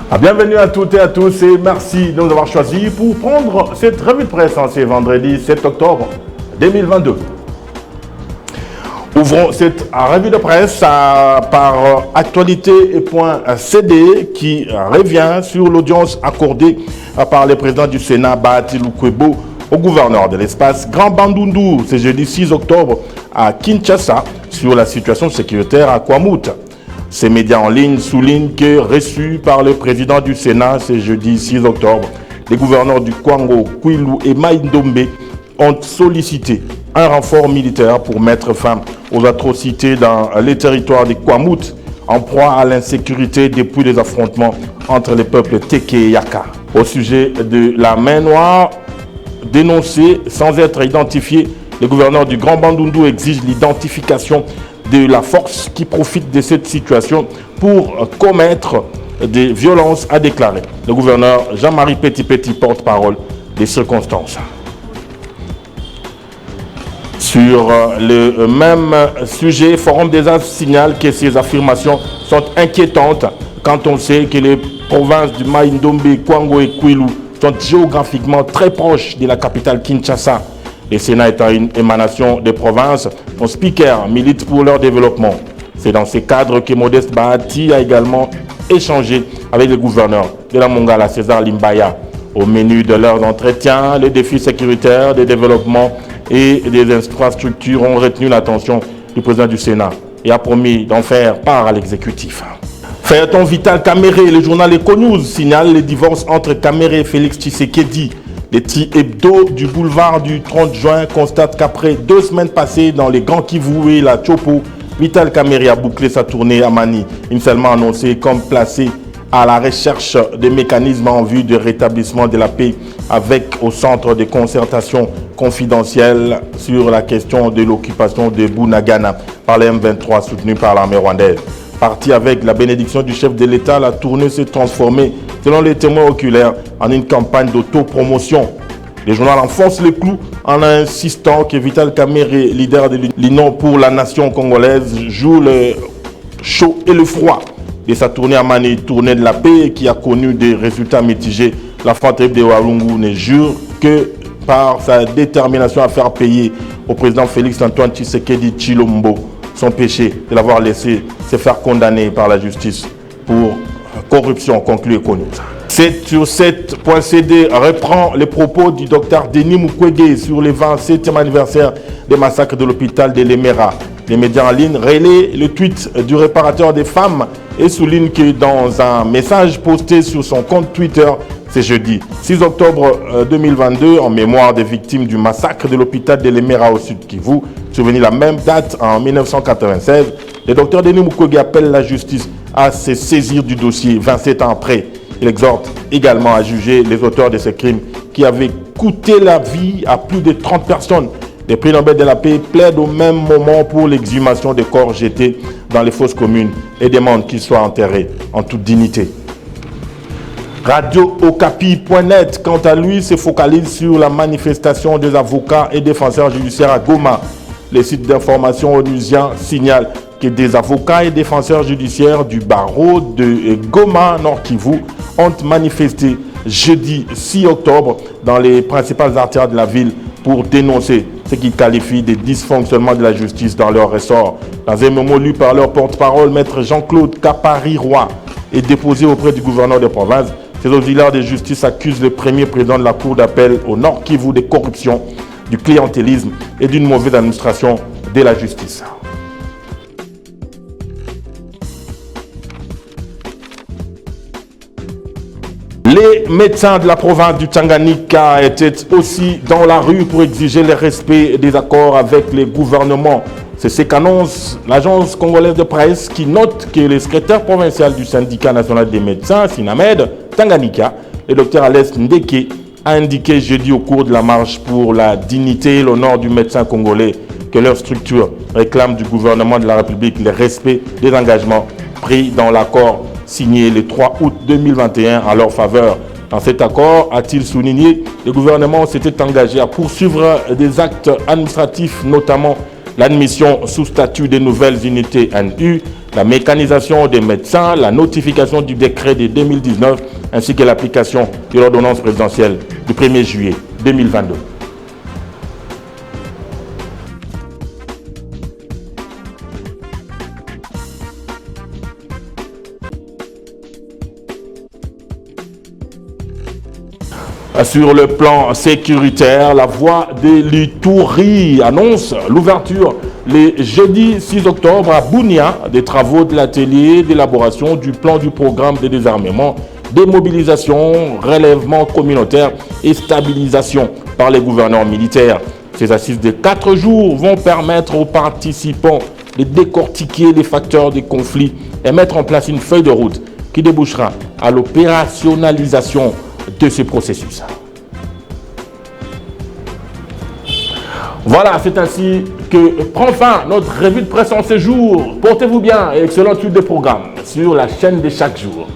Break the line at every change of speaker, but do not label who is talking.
Bienvenue à toutes et à tous et merci de nous avoir choisis pour prendre cette revue de presse en ce vendredi 7 octobre 2022. Ouvrons cette revue de presse par actualité.cd qui revient sur l'audience accordée par le président du Sénat, Bahati Lukwebo, au gouverneur de l'espace Grand Bandundu, ce jeudi 6 octobre à Kinshasa, sur la situation sécuritaire à Kwamouth. Ces médias en ligne soulignent que, reçus par le président du Sénat ce jeudi 6 octobre, les gouverneurs du Kwango, Kwilu et Mai-Ndombe ont sollicité un renfort militaire pour mettre fin aux atrocités dans les territoires de Kwamouth, en proie à l'insécurité depuis les affrontements entre les peuples Teke et Yaka. Au sujet de la main noire dénoncée sans être identifiée, le gouverneur du Grand Bandundu exige l'identification de la force qui profite de cette situation pour commettre des violences, a déclaré le gouverneur Jean-Marie Petit, porte-parole des circonstances. Sur le même sujet, Forum des As signale que ces affirmations sont inquiétantes quand on sait que les provinces du Mai-Ndombe, Kwango et Kwilu sont géographiquement très proches de la capitale Kinshasa. Le Sénat étant une émanation des provinces, son speaker milite pour leur développement. C'est dans ces cadres que Modeste Bahati a également échangé avec le gouverneur de la Mongala, César Limbaya. Au menu de leurs entretiens, les défis sécuritaires, des développements et des infrastructures ont retenu l'attention du président du Sénat et a promis d'en faire part à l'exécutif. Feuilleton Vital Kamere, le journal Econews signale le divorce entre Kamere et Félix Tshisekedi. Les Hebdo du boulevard du 30 juin constatent qu'après 2 semaines passées dans les Grands Kivu et la Chopo, Vital Kamere a bouclé sa tournée à Mani, initialement annoncé comme placé à la recherche des mécanismes en vue de rétablissement de la paix avec au centre de concertation confidentielle sur la question de l'occupation de Bunagana par les M23 soutenus par l'armée rwandaise. Parti avec la bénédiction du chef de l'État, la tournée s'est transformée, selon les témoins oculaires, en une campagne d'autopromotion. Le journal enfonce les clous en insistant que Vital Kamere, leader de l'Union pour la nation congolaise, joue le chaud et le froid de sa tournée à Mani, tournée de la paix qui a connu des résultats mitigés. La frontière de Walungu ne jure que par sa détermination à faire payer au président Félix-Antoine Tshisekedi Tshilombo son péché de l'avoir laissé se faire condamner par la justice pour corruption, conclut Econews. C'est sur 7.cd reprend les propos du docteur Denis Mukwege sur le 27e anniversaire des massacres de l'hôpital de Lemera. Les médias en ligne relaient le tweet du réparateur des femmes et soulignent que dans un message posté sur son compte Twitter, c'est jeudi 6 octobre 2022, en mémoire des victimes du massacre de l'hôpital de Lemera au Sud Kivu, survenu la même date en 1996, le docteur Denis Mukwege appelle la justice à se saisir du dossier 27 ans après. Il exhorte également à juger les auteurs de ces crimes qui avaient coûté la vie à plus de 30 personnes. Les prix Nobel de la paix plaident au même moment pour l'exhumation des corps jetés dans les fosses communes et demandent qu'ils soient enterrés en toute dignité. Radio-Okapi.net, quant à lui, se focalise sur la manifestation des avocats et défenseurs judiciaires à Goma. Les sites d'information onusiens signalent que des avocats et défenseurs judiciaires du barreau de Goma, Nord Kivu, ont manifesté jeudi 6 octobre dans les principales artères de la ville pour dénoncer ce qu'ils qualifient de dysfonctionnement de la justice dans leur ressort. Dans un mémo lu par leur porte-parole, maître Jean-Claude Kapari-Roy, et déposé auprès du gouverneur de province, ces auxiliaires de justice accusent le premier président de la cour d'appel au Nord Kivu de corruption, du clientélisme et d'une mauvaise administration de la justice. Les médecins de la province du Tanganyika étaient aussi dans la rue pour exiger le respect des accords avec les gouvernements. C'est ce qu'annonce l'agence congolaise de presse qui note que le secrétaire provincial du syndicat national des médecins, Sinamed Tanganyika, le docteur Alès Ndeke, a indiqué jeudi au cours de la marche pour la dignité et l'honneur du médecin congolais que leur structure réclame du gouvernement de la République le respect des engagements pris dans l'accord signé le 3 août 2021 en leur faveur. Dans cet accord, a-t-il souligné, le gouvernement s'était engagé à poursuivre des actes administratifs, notamment l'admission sous statut des nouvelles unités NU, la mécanisation des médecins, la notification du décret de 2019 ainsi que l'application de l'ordonnance présidentielle du 1er juillet 2022. Sur le plan sécuritaire, la voie de l'Itourie annonce l'ouverture le jeudi 6 octobre à Bunia des travaux de l'atelier d'élaboration du plan du programme de désarmement, démobilisation, relèvement communautaire et stabilisation par les gouverneurs militaires. Ces assises de 4 jours vont permettre aux participants de décortiquer les facteurs des conflits et mettre en place une feuille de route qui débouchera à l'opérationnalisation de ce processus. Voilà, c'est ainsi que prend fin notre revue de presse en ce jour. Portez-vous bien et excellente suite de programmes sur la chaîne de chaque jour.